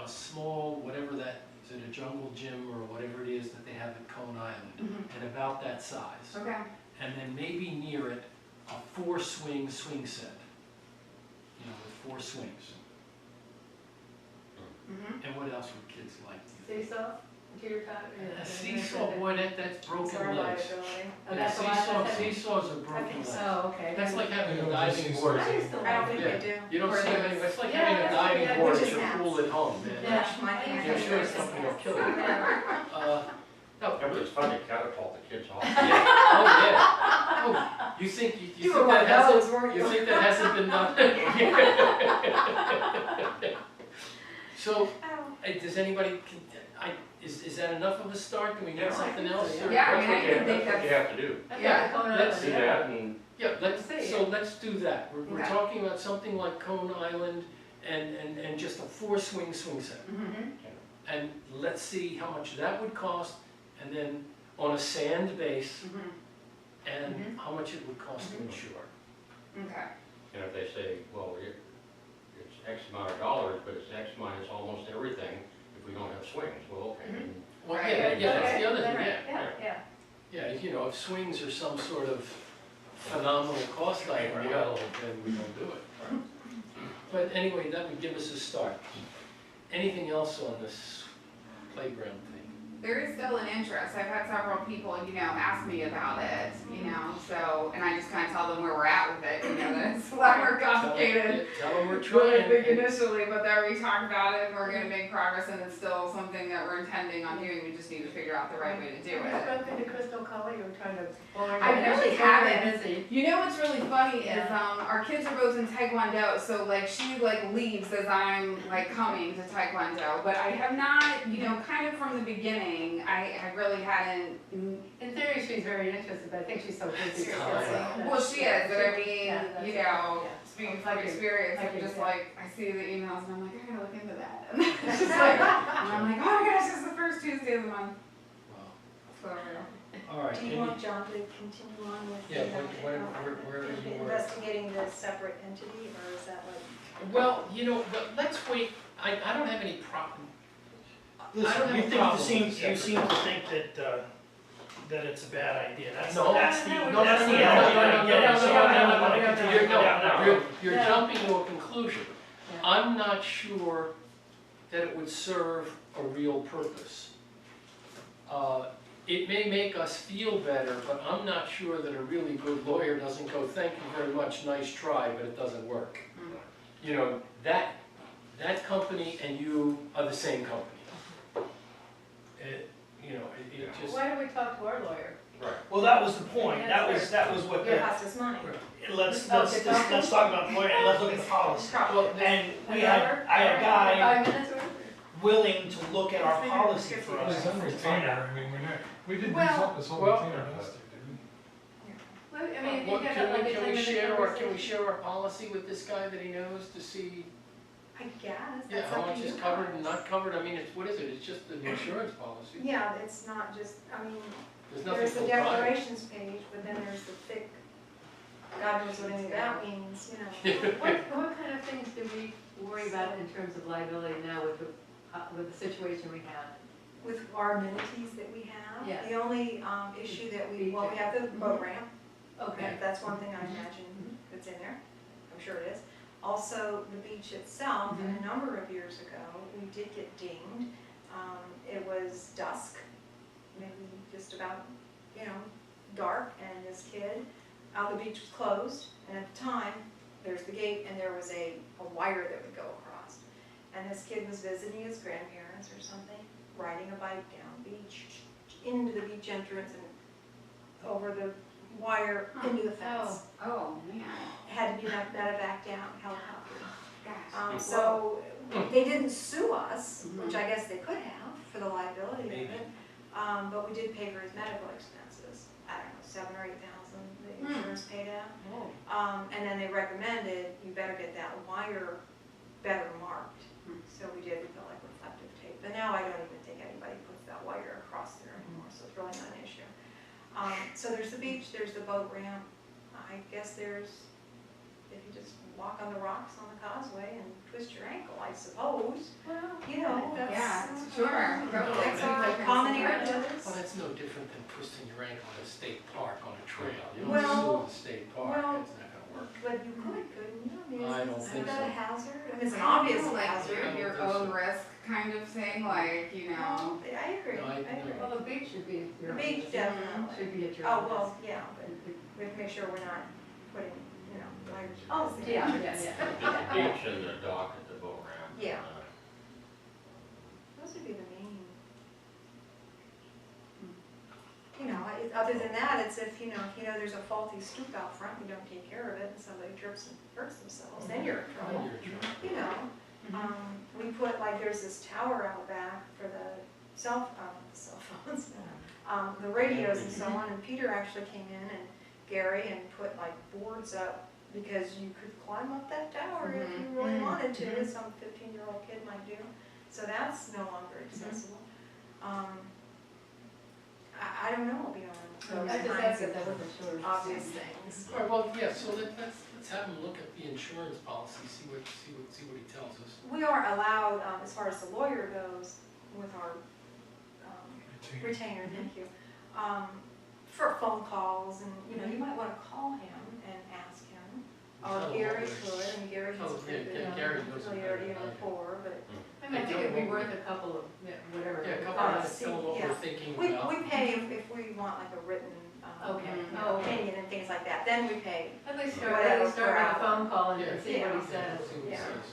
a small, whatever that, is it a jungle gym or whatever it is that they have at Cone Island, and about that size? Okay, And then maybe near it, a 4-swing swing set, with 4 swings. And what else would kids like? Seesaw, teeter tot? A seesaw, boy, that's broken legs. Oh, And a that's a lot, seesaws are broken think legs. so. Oh, okay. That's like having a Yeah, diving just board. I used to I don't like think it. they do. You don't see Or any, it's like Yeah, having a that's- diving yeah, board which at is your hats. pool at home, man. Yeah. My hand. You're sure something will kill you. No, Yeah, but it's fun to catapult the kids off. yeah, oh, yeah. Oh, you think that hasn't, you think that hasn't been done? So, Oh. does anybody, is that enough of a start? Do we need Yeah, I something think else? so, or- Yeah, I mean, I That's can think what you that's, have to do. Yeah, let's Do that and Yeah, let's, See, so let's do that. We're Okay. talking about something like Cone Island and just a 4-swing swing set. Mhm. And let's see how much that would cost, and then on a sand base, Mhm. and Mhm. how much it would cost to insure. okay. And if they say, well, it's X amount of dollars, but it's X minus almost everything if we don't have swings, well, okay. then Well, Right. yeah, that's the other thing, Right, yeah. yeah. Yeah, you know, if swings are some sort of phenomenal cost item, well, then we don't do it. But anyway, that would give us a start. Anything else on this playground thing? There is still an interest. I've had several people, ask me about it, so, and I just kind of tell them where we're at with it, that it's a lot more complicated. Tell them we're Really trying. big and- initially, but then we talked about it and we're gonna make progress and it's still something that we're intending on doing. We just need to figure out the right way to do Have you it. spoken to Crystal Cully, or trying to? I really haven't. Busy. What's really funny is Yeah. our kids are both in Taekwondo, so she leaves as I'm coming to Taekwondo, but I have not, kind of from the beginning, I really hadn't. In theory, she's very interested, but I think she's so busy. Well, she is, but I mean, Yeah, that's it. speaking I from can- experience, I I'm can, just yeah. I see the emails and I'm like, I gotta look into that. And it's just and I'm like, oh my gosh, it's the first Tuesday of the month. Wow. So, All right. Do you want John to continue on with? Yeah, the, where does it work? investigating the separate entity, or is that like? Well, but let's wait. I don't have any problem. I don't Listen, have you a think, problem you with seem separate. to think that it's a bad idea. That's No. that's the, No, that's the no, idea. no, no, no, Yeah, no, so no, I no, don't wanna no, no, continue no, down that road. You're No. jumping to a conclusion. Yeah. I'm not sure that it would serve a real purpose. It may make us feel better, but I'm not sure that a really good lawyer doesn't go, thank you very much, nice try, but it doesn't work. That company and you are the same company. It just. Why don't we talk to our lawyer? Right. Well, that was the point. That was what Your the, cost us money. let's Okay, talk about the lawyer and let's look at the policy. Well, And An hour? I had a guy 5 minutes or? willing to look at our policy for Well, us. it's on to find retainer, out. I mean, we didn't Well- use up this whole well- retainer last year, did we? Well, I mean, if you What, get can like we, a can 10-minute we share conversation. our policy with this guy that he knows to see, I guess, yeah, that's how up to much you is covered and guys. not covered? I mean, what is it? It's just an insurance policy. Yeah, it's not just, There's nothing there's the full time. declarations page, but then there's the thick, God knows what any of that means, What kind of things do we worry about in terms of liability now with the situation we have? With our amenities that we have. Yeah. The only, issue that we have the boat ramp. Okay. That's one thing I imagine that's in there, I'm sure it is. Also, the beach itself, a number of years ago, we did get dinged. It was dusk, maybe just about, dark, and this kid, the beach was closed, and at the time, there's the gate, and there was a wire that would go across. And this kid was visiting his grandparents or something, riding a bike down the beach, into the beach entrance and over the wire into the fence. oh man, Had to be medevac down, helicopter. gosh. So they didn't sue us, which I guess they could have for the liability of Maybe. it. But we did pay for his medical expenses. I don't know, $7,000 or $8,000 the insurance paid out. Oh. And then they recommended you better get that wire better marked. So we did, we felt like reflective tape. But now I don't even think anybody puts that wire across there anymore, so it's really not an issue. So there's the beach, there's the boat ramp. I guess there's, if you just walk on the rocks on the causeway and twist your ankle, I suppose. Well, That's. Yeah, sure. That's our common areas. Well, that's no different than twisting your ankle at a state park on a trail. You don't Well, sue the state park, well, it's not gonna work. But you could, couldn't you? I don't Isn't think that so. a hazard? I mean, it's an obvious like hazard. your own risk kind of thing, I agree, No, I I- agree. Well, the beach should be at your. The beach own risk. definitely. Should be at your. Oh, own well, risk. yeah, but we have to make sure we're not putting, wires. Oh, across the yeah, entrance. yeah. The beach and the dock at the boat ramp. Yeah. Those would be the main. Other than that, it's if there's a faulty stoop out front, you don't take care of it, and somebody trips and hurts themselves, then you're in trouble. You're in trouble. We put, there's this tower out back for the cell phones, the radios and so on, and Peter actually came in and Gary and put like boards up because you could climb up that tower if you really wanted to, as some 15-year-old kid might do. So that's no longer accessible. I don't know beyond those I just kinds asked of if that wasn't sure. obvious things. All right, well, yeah, so let's have him look at the insurance policy, see what he tells us. We are allowed, as far as the lawyer goes, with our retainer, thank you, for phone calls, and, you know, you might wanna call him and ask him. Tell Or him Gary what we're- could, and Gary has a Oh, pretty yeah, good Gary knows familiarity about and it. rapport, but I mean, I think it'd be worth a couple of, whatever. Yeah, a couple Uh, of, see, tell him what yeah. we're thinking we about. pay if we want like a written, Okay. you know, Oh, okay. opinion and things like that, then we pay. At least Whatever start per with a phone call and Yeah. see what he says. See what he Yeah. says.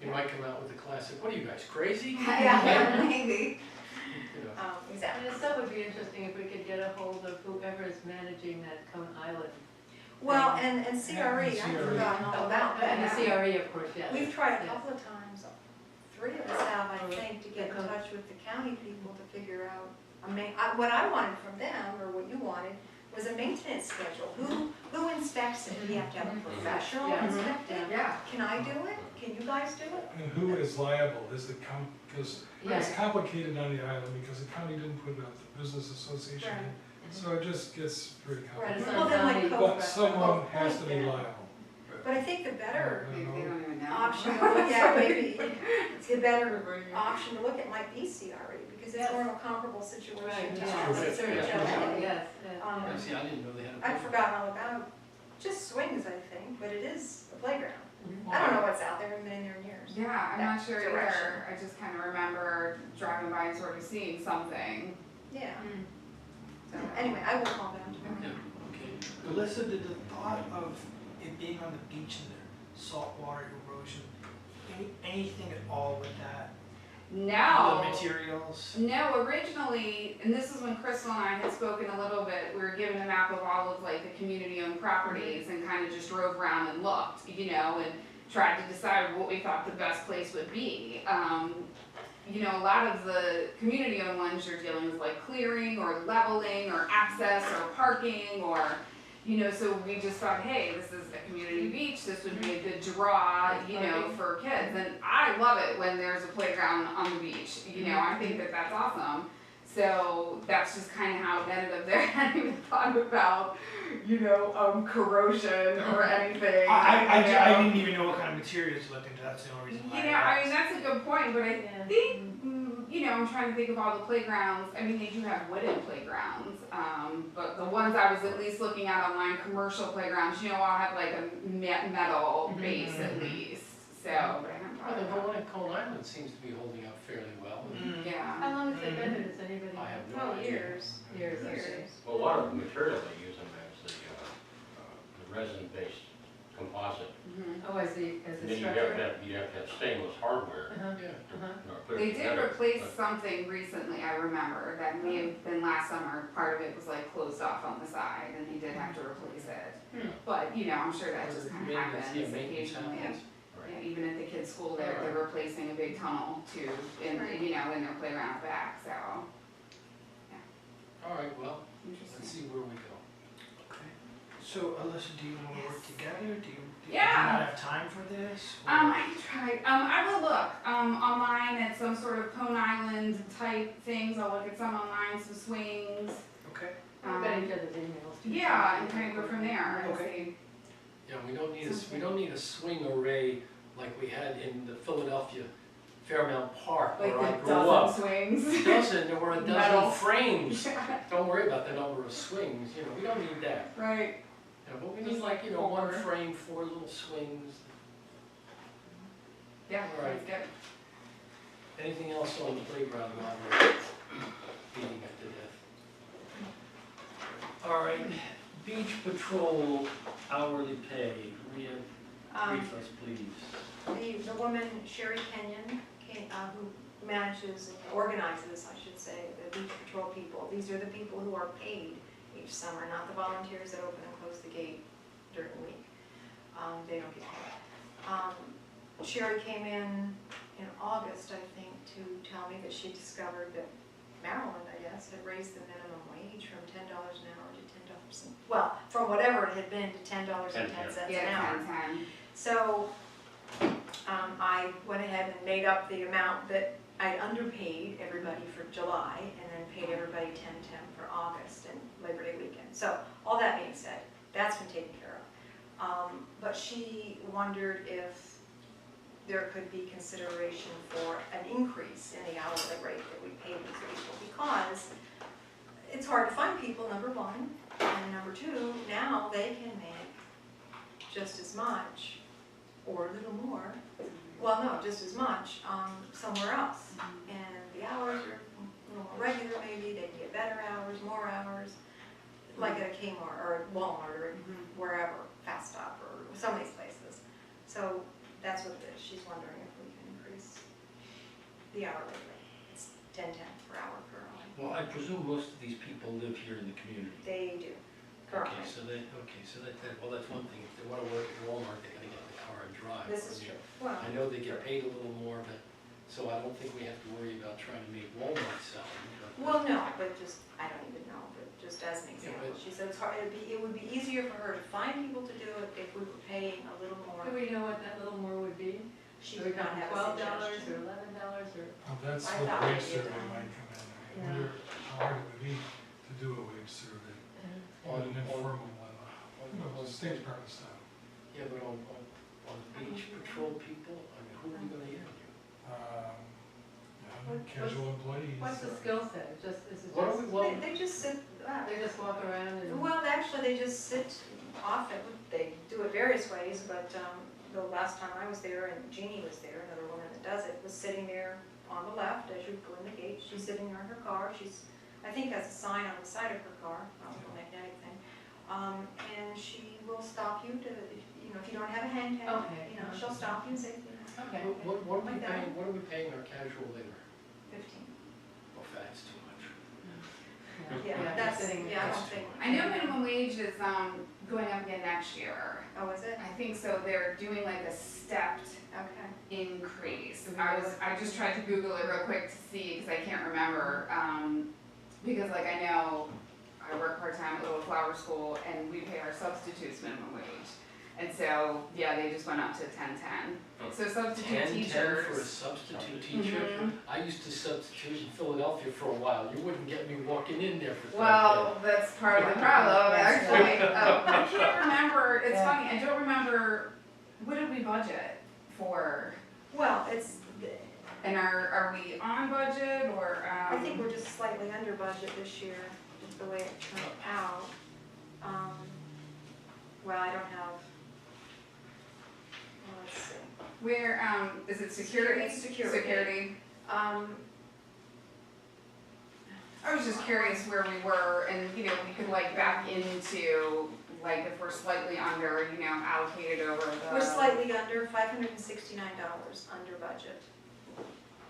He might come out with a classic, what are you guys, crazy? Yeah, maybe, You know. exactly. And it still would be interesting if we could get a hold of whoever is managing that Cone Island. Well, and CRE, I've CRE. forgotten all about that. And the CRE, of course, yes. We've tried a Yes. couple of times, 3 of us have, I think, to get in Okay. touch with the county people to figure out, what I wanted from them, or what you wanted, was a maintenance schedule. Who inspects it? Do you have to have a professional Yeah. inspect it? Yeah, Can I do it? Can you guys do it? And who is liable, is the county, because it's yeah. complicated on the island, because the county didn't put it out the business association in. So it just gets very Right, it's complicated. Well, then like County. But Cobra. someone has to be Yeah. liable. But I think the better I don't They know. don't even know. option to look at, maybe, the better option to look at might be CRE, because it's more of a comparable situation Right, to yeah, true. us. certainly, Yeah. yes, yes. Yeah, see, I didn't know they had a. I'd forgotten all about, just swings, I think, but it is a playground. Mhm. I don't know what's out there, I haven't been in there in years. Yeah, I'm That not sure direction. either. I just kind of remember driving by and sort of seeing something. Yeah, Mm. So anyway, I will call them tomorrow. Yeah, okay. Alyssa, did the thought of it being on the beach and the saltwater erosion, anything at all with that? No. The materials? No, originally, and this is when Crystal and I had spoken a little bit, we were given a map of all of like the community-owned properties and kind of just drove around and looked, you know, and tried to decide what we thought the best place would be. You know, a lot of the community-owned ones you're dealing with like clearing or leveling or access or parking or, you know, so we just thought, hey, this is a community beach, this would be a good draw, you know, for kids. And I love it when there's a playground on the beach, you know, I think that that's awesome. So that's just kind of how it ended up there. I hadn't even thought about, you know, corrosion or anything. I you know. didn't even know what kind of materials you looked into, that's the only reason why You know, I mean, that's a good point, but I Yeah. think, you know, I'm trying to think of all the playgrounds, I mean, they do have wooden playgrounds, but the ones I was at least looking at online, commercial playgrounds, you know, all have like a metal base at least, so, but I haven't Well, thought the about one at Cone Island seems to be holding up fairly well. Mm. yeah. How long has it been, does anybody know? I have no Oh, idea. years. Years, Years. Well, a lot of the material they use them as the resin-based composite. Mhm. Oh, as the And then you have structure? to have stainless hardware. Uh-huh, Yeah. uh-huh. Put it They did together, replace but- something recently, I remember, that may have been last summer, part of it was like closed off on the side, and he did have to replace it. Hmm. But, you know, I'm sure that just kind of Maintenance, happens yeah, maintenance occasionally. happens. Yeah, even at the kids' school, they're replacing a big tunnel too, in, Right. you know, in their playground back, so, All right, well, let's interesting. see where we go. Okay. So Alyssa, do you wanna work Yes. together? Do you Yeah. not have time for this? Or- I can try, I will look, online at some sort of Cone Island type things, I'll look at some online, some swings. Okay. We've got each other's emails. too. Yeah, and kind of go from there and Okay. see. Yeah, we don't need a swing array like we had in the Philadelphia Fairmount Park Like where I a grew dozen up. swings. There were a dozen Metal. frames. Don't worry about the number of swings, you know, we don't need that. Right, Yeah, but we Just need like, you know, one four. frame, 4 little swings. yeah, All right. that's good. Anything else on the playground while we're beating it to death? All right, beach patrol hourly pay, Rhea, brief us please. The woman, Sherry Kenyon, who manages, and organizes, I should say, the beach patrol people. These are the people who are paid each summer, not the volunteers that open and close the gate during the week. They don't get paid. Sherry came in in August, I think, to tell me that she discovered that Maryland, I guess, had raised the minimum wage from $10 an hour to $10, well, from whatever it had been to $10.10 an Yeah, hour. 10. So, I went ahead and made up the amount that I underpaid everybody for July, and then paid everybody 10-10 for August and Labor Day weekend. So, all that being said, that's been taken care of. But she wondered if there could be consideration for an increase in the hourly rate that we pay these people, because it's hard to find people, number one, and number two, now they can make just as much, or a little more, well, no, just as much, somewhere else. And the hours are a little more regular maybe, they can get better hours, more hours, like at a Kmart or a Walmart or wherever, Fast Stop or some of these places. So that's what it is. She's wondering if we can increase the hourly rate. It's 10-10 per hour currently. Well, I presume most of these people live here in the community. They do, Okay, currently. so well, that's one thing. If they wanna work at Walmart, they gotta get in the car and drive. This I is mean, true. Well, I know they get paid a little more, but, so I don't think we have to worry about trying to make Walmart salary. well, no, but just, I don't even know, but just as an Yeah, example. but- She said it's hard, it would be easier for her to find people to do it if we were paying a little more. Do we know what that little more would be? She Are we did not talking have a $12 suggestion. or $11 or? Well, that's I what thought the wage maybe it, survey might come in. I Yeah. wonder how hard it would be to do a wage survey, on an informal level. You know, State Department style. Yeah, but on beach patrol people, I mean, who are we gonna interview? Casual employees. What's the skill set? Is it What are just, we, well, They just sit, they just walk around and? well, actually, they just sit often, they do it various ways, but the last time I was there, and Jeannie was there, another woman that does it, was sitting there on the left as you go in the gate. She's sitting there in her car. She's, I think has a sign on the side of her car, I don't know, magnetic thing. And she will stop you to, if you don't have a hand tag, Okay. she'll stop you and say, Okay. what are we Like that. paying, what are we paying our casual labor? 15. Oh, that's too much. Yeah, that's, sitting yeah, I That's don't think. I know minimum wage is going up again next year. Oh, is it? I think so. They're doing like a stepped Okay. increase. I just tried to Google it real quick to see because I can't remember. Because like I know I work part-time at Little Flower School and we pay our substitutes minimum wage. And so, yeah, they just went up to 10-10. So substitute 10 for a teachers. substitute teacher? Mhm. I used to substitute in Philadelphia for a while. You wouldn't get me walking in there for 10. Well, that's part of the problem, That's actually. I can't remember, it's funny, I don't remember, what did we budget for? Well, it's, And are we on budget or, I think we're just slightly under budget this year, just the way it turned out. Well, I don't have, let's see. where, is it security? Security. Security. I I was just curious where we were and, we could like back into, like if we're slightly under, allocated over the. We're slightly under, $569 under budget.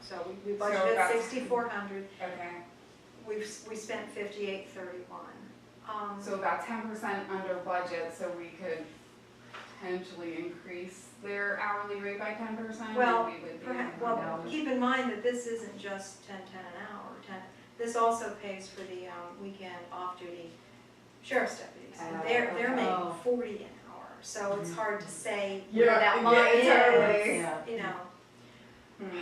So we So budgeted about- 6,400, Okay, we spent 5831. so about 10% under budget, so we could potentially increase their hourly rate by 10%? Well, or we would be Well, $100. keep in mind that this isn't just 10 an hour, this also pays for the weekend off-duty sheriff's deputies. And they're making Oh. 40 an hour, so it's hard to say Yeah, where that yeah, line totally. is, Yeah. Hmm.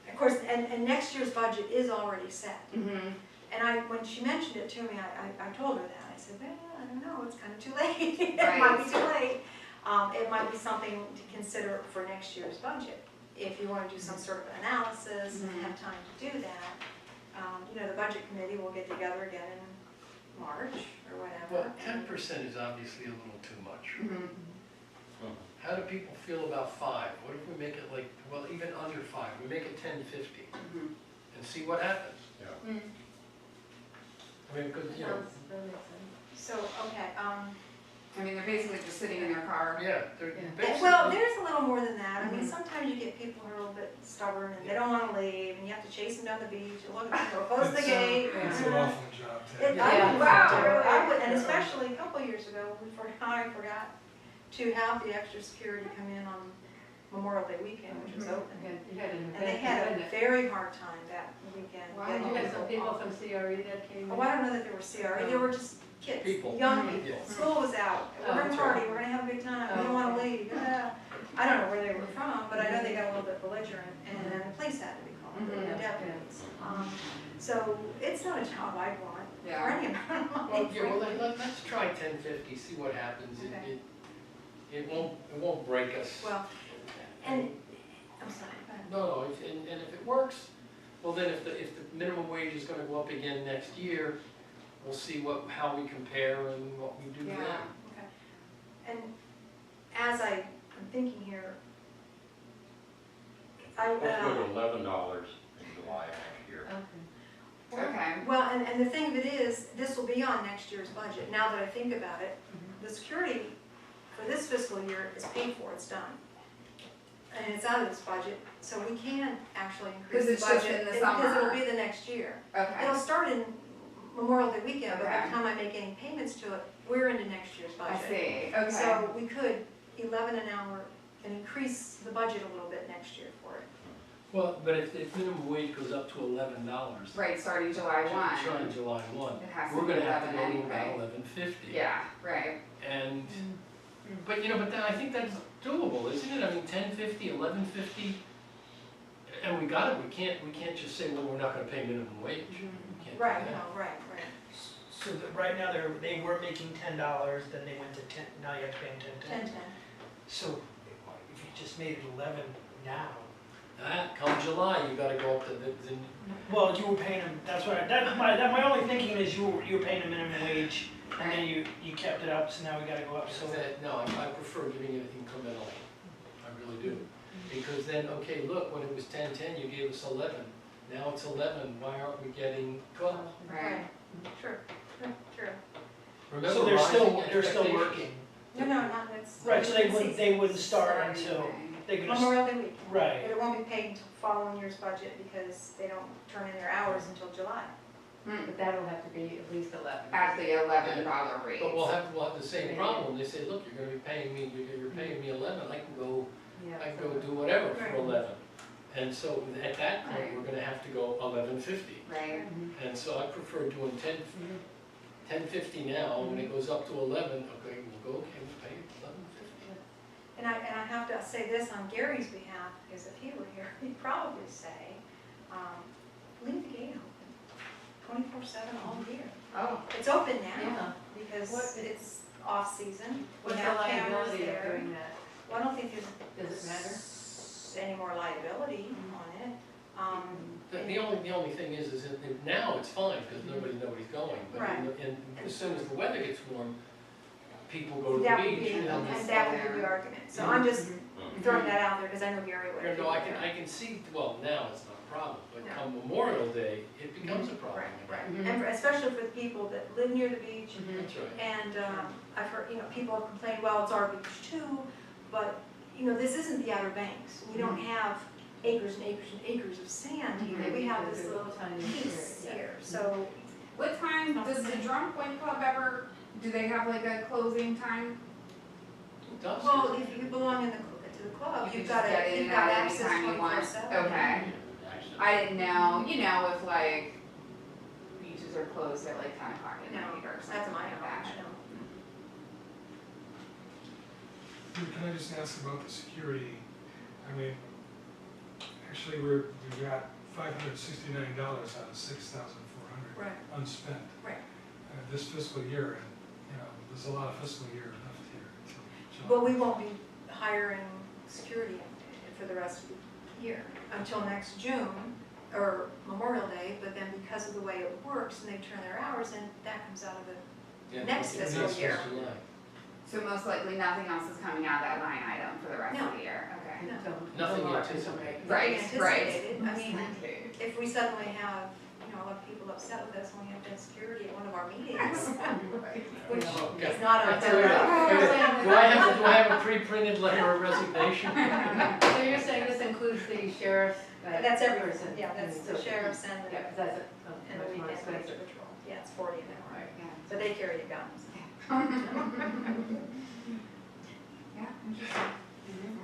Of course, and next year's budget is already set. Mm-hmm. And when she mentioned it to me, I told her that. I said, well, I don't know, it's kind of too late. It Right. might be too late. It might be something to consider for next year's budget. If you want to do some sort of analysis and have time to do that, the budget committee will get together again in March or whatever. Well, and- 10% is obviously a little too much. Mm-hmm. How do people feel about 5? What if we make it like, well, even under 5, we make it 10.50 Mm-hmm. and see what happens? Yeah. Mm. I mean, because, That makes sense. So, okay, I mean, they're basically just sitting in their car. yeah, they're Yeah. basically. well, there's a little more than that. I mean, Mhm. sometimes you get people who are a little bit stubborn and they don't want to leave, and you have to chase them down the beach, and look, close the gate. It's an awful job, It, Ted. I would, Wow. really, I would, and especially a couple of years ago, I forgot to have the extra security come in on Memorial Day weekend, which was open. You had an And they event, had didn't a it? very hard time that weekend. Wow. getting You had some people off. from CRE that came in? Oh, I don't know that they were CRE, they were just kids, People. young Mhm. people. Yeah. School was out, Oh, we're gonna that's party, right. we're gonna have a good time, we Oh, don't wanna okay. leave. I don't know where they were from, but I know they got a little bit belligerent, and then the police had to be called, Mhm. the deputies. So it's not a job I'd want for Yeah. any amount of Well, money. yeah, well, let's try 1050, see what happens. Okay. It won't break us. Well, and, I'm sorry, go ahead. No, and if it works, well then if the minimum wage is gonna go up again next year, we'll see how we compare and what we do then. Yeah. Okay. And as I'm thinking here, Let's go to $11 in July next year. Okay. Okay. well, and the thing of it is, this will be on next year's budget, now that I think about it. The security for this fiscal year is paid for, it's done. And it's out of this budget, so we can actually increase 'Cause the it's just budget. in the Because summer. it'll be the next year. Okay. It'll start in Memorial Day weekend, but by Okay. the time I make any payments to it, we're into next year's I budget. see, okay. So we could 11 an hour and increase the budget a little bit next year for it. Well, but if minimum wage goes up to $11. Right, starting July Starting 1. July 1, It has to we're be gonna have to 11 go to about anyway. 1150. Yeah, right. And, but you know, but then I think that's doable, isn't it? I mean, 1050, 1150, and we got it, we can't just say, well, we're not gonna pay minimum wage. We can't do Right, that. no, right. So right now, they were making $10, then they went to 10, now you have to pay them 10. 10. So if you just made it 11 now, Come July, you gotta go up to the well, you were paying them, that's what, my only thinking is you were paying a minimum wage, and then you kept it up, so now we gotta go up, so. No, I prefer giving it incremental, I really do. Because then, okay, look, when it was 10, you gave us 11, now it's 11, why aren't we getting 12? Right. True, true. Remember So they're still rising working. No, not, that's. Right, so they wouldn't start until, they're gonna, Memorial Day week. right. But it won't be paid until following year's budget because they don't turn in their hours until July. But that'll have to be at least 11. At the $11 rate. But we'll have the same problem, they say, look, you're gonna be paying me, you're paying me 11, I can go do whatever for Right. 11. And so at that point, we're gonna have to go 1150. Right. And so I prefer doing 1050 now, when it goes up to 11, okay, we'll go, okay, we'll pay 1150. And I have to say this on Gary's behalf, because if he were here, he'd probably say, leave the gate open, 24/7 all year. Oh, It's open now, Yeah. because What- it's off-season. We What's the have cameras liability of there. doing that? Well, I don't think there's Does it matter? any more liability on it. The only thing is that now it's fine, because nobody's going, but Right. as soon as the weather gets warm, people go to the That would beach. be, and- and that would be the argument. So I'm just throwing that out there, because I know Gary would. Yeah, no, I can see, well, now it's not a problem, but No. come Memorial Day, it becomes a problem. Right. Mhm. And especially for the people that live near the beach. That's right. And I've heard, people have complained, well, it's our beach too, but, this isn't the Outer Banks. We don't have acres and acres and acres of sand here. We have this little tiny piece area, yeah. here, so. what time does the Drunk Wing Club ever, do they have like a closing time? Dusk is- Well, if you belong to the club, You you've can got just get in you've and got out access anytime you want. 24/7. Okay. I didn't know, if like beaches are closed at like 10 o'clock at No, night or something that's my like that. knowledge, no. Can I just ask about the security? I mean, actually, we've got $569 out of $6,400 Right, unspent. right. This fiscal year, and, there's a lot of fiscal year left here. so- But we won't be hiring security for the rest of the year until next June or Memorial Day, but then because of the way it works and they turn their hours in, that comes out of the, Yeah, next it's fiscal year. July. So most likely nothing else is coming out of that line item for the rest No. of the year, okay. Nothing Until anticipated. Right, anticipated. right. I mean, if we suddenly have, a lot of people upset with us when we have to have security at one of our meetings, which Okay. is not That's unheard all of. right. Do I have a pre-printed letter of resignation? So you're saying this includes the sheriff? That's every person? person, yeah, that's the sheriff's and Yeah, the, 'cause that's and the much more weekend expensive. patrol. Yeah, it's 40 an hour. Right. Yeah. So they carry the guns. Yeah, interesting.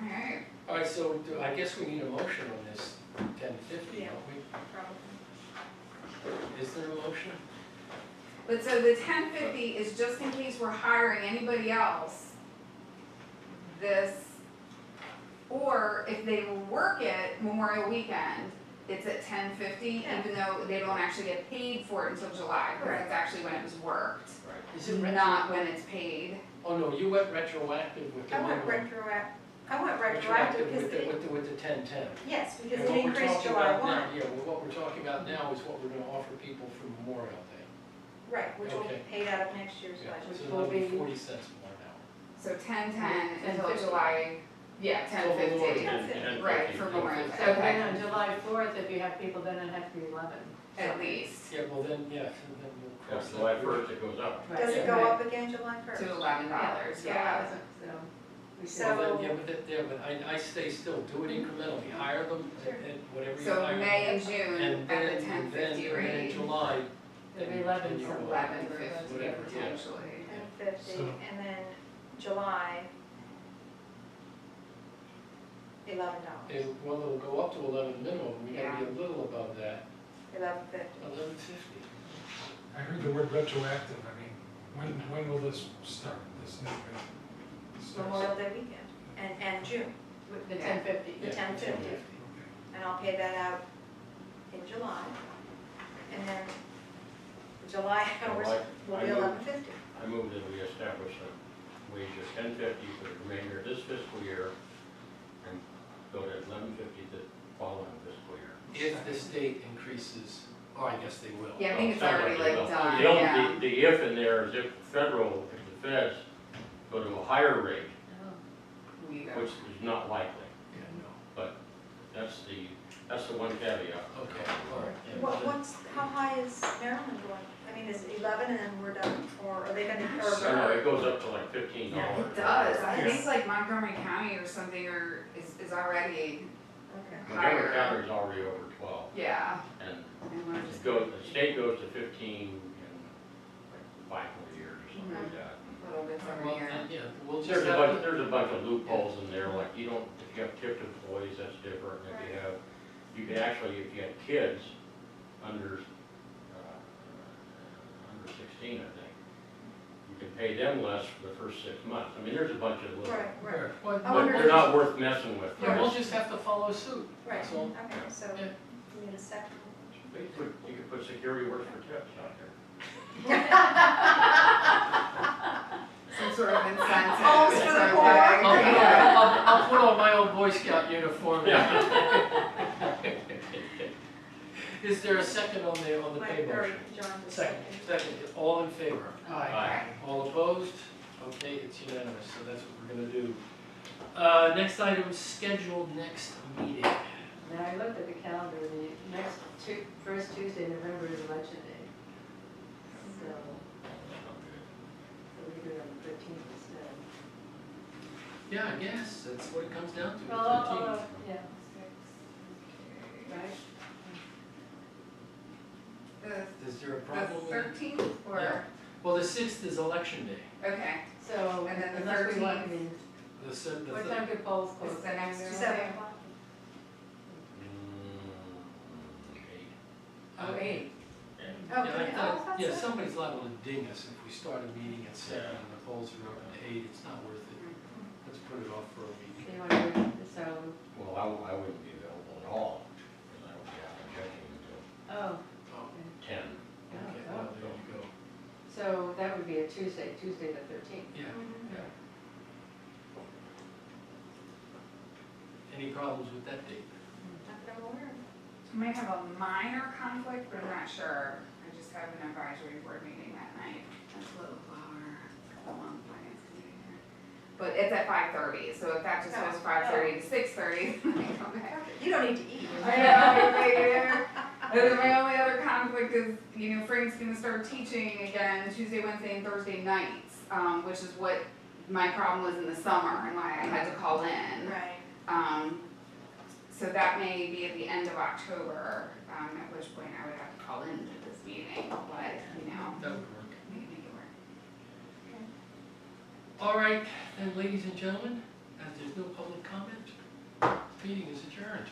Alright. All right, so I guess we need a motion on this 1050, Yeah. don't we? Probably. Is there a motion? But so the 1050 is just in case we're hiring anybody else. This, or if they work it Memorial Weekend, it's at 1050, Yeah. even though they don't actually get paid for it until July, because Correct. that's actually when it was worked. Right. Is it retro? Not when it's paid. Oh, no, you went retroactive with the I went minimum. retroactive because With the 1010. yes, because And it what we're increased talking July about one. now- Yeah, well, what we're talking about now is what we're gonna offer people for Memorial Day. Right, which will be Okay. paid out of next year's Yeah, budget. so will that'll be be- 40 cents more an hour. So 1010 until 10:50. July, yeah, Till Memorial 1050. Day. And Right, 50, for yeah. Memorial Day. So then Okay, on July 4th, if you have people, then it'd have to be 11. at least Yeah, well then, yeah, so then we'll cross After that July bridge. 1st, it goes up. Right. Does it go up again July to first? $11, So yeah. 11, so we should. So- Well, then, yeah, but I say still, do it incrementally, hire them Sure. and whatever you So hire. May them. and June And at then, the 1050 and then in rate. July. It'd be then 11 you go something. up. 1150 Whatever, yeah. potentially. 1050, So- and then July, $11, Well, it'll go up to 11 minimum, we gotta be a little above that, $11.50. 1150. I heard the word retroactive, I mean, when will this start, this new thing? Starts- Memorial Day weekend, and June, With the Yeah. 1050. the 1050. Okay. And I'll pay that out in July. And then July hours will be I move- $11.50. I move that we establish a wage of 1050 for the remainder of this fiscal year and go to 1150 the following fiscal year. If the state increases, or I guess they will. Yeah, I think it's Sounds already they like will. done, The only- yeah. The if in there is if the feds go to a higher rate, Oh. We go. which is not likely. Yeah, That's the one caveat. no, okay, all right. yeah, How high is Maryland going? I mean, is it 11 and then we're done, or are they gonna, or? So no, it goes up to like $15. It does, I Yes. think like Montgomery County or something is already, Okay. Montgomery higher. County is already over 12, yeah. and And we're just the state goes to 15 in like 5 more years or something like that. little bits Well, every year. then, yeah, we'll just There's a have bunch, to- there's a bunch of loopholes in there, like you don't, if you have tipped employees, that's different, and if you have, you can actually, if you have kids under 16, I think, you can pay them less for the first 6 months. I mean, there's a bunch of little, Right, right, Well, I wonder but if- they're not worth messing with. Yeah, we'll just have to follow suit, right, that's all. okay, so Yeah. we need a second. You could put security works for tips out there. Some sort of incentive. Calls for the so poor. that- I'll put on my old Boy Scout uniform. Is there a second on the My pay third, motion? John. was Second, all in favor? Aye. All opposed? Okay, it's unanimous, so that's what we're gonna do. Next item, scheduled next meeting. Now, I looked at the calendar, the next first Tuesday in November is election day. So, we could do it on the 13th instead. Yeah, I guess, that's what it comes down to, the Well, 13th. yeah, right? Is there a The problem with it? 13th or, Yeah. Well, the 6th is election day. okay, So, And then the unless we want, I 13th. mean, The se- the what thir- time could polls close? Is the next Tuesday? 7 o'clock. Eight. Oh, 8. Oh, Yeah, okay. I thought, that's yeah, it. somebody's liable to ding us if we start a meeting at 7 and the polls are open to 8, it's not worth it. Let's put it off for a So week. you want to do, so, Well, I wouldn't be available at all, because I would be out checking until oh, Oh, 10. okay, well, there you go. so that would be a Tuesday the 13th. Yeah, Mhm. yeah. Any problems with that date? Not that I'm aware of. I may have a minor conflict, but I'm not sure. I just have an advisory board meeting that night. That's a little far. I'm on finance committee here. But it's at 5:30, so if that just goes 5:30 to 6:30, then I come back. You don't need to eat. I know, right there. And then my only other conflict is, Frank's gonna start teaching again Tuesday, Wednesday, and Thursday nights, which is what my problem was in the summer and why I had to call in. Right. So that may be at the end of October, at which point I would have to call into this meeting, but, That would work. we can make it work. All right, then, ladies and gentlemen, as there's no public comment, Meeting is adjourned.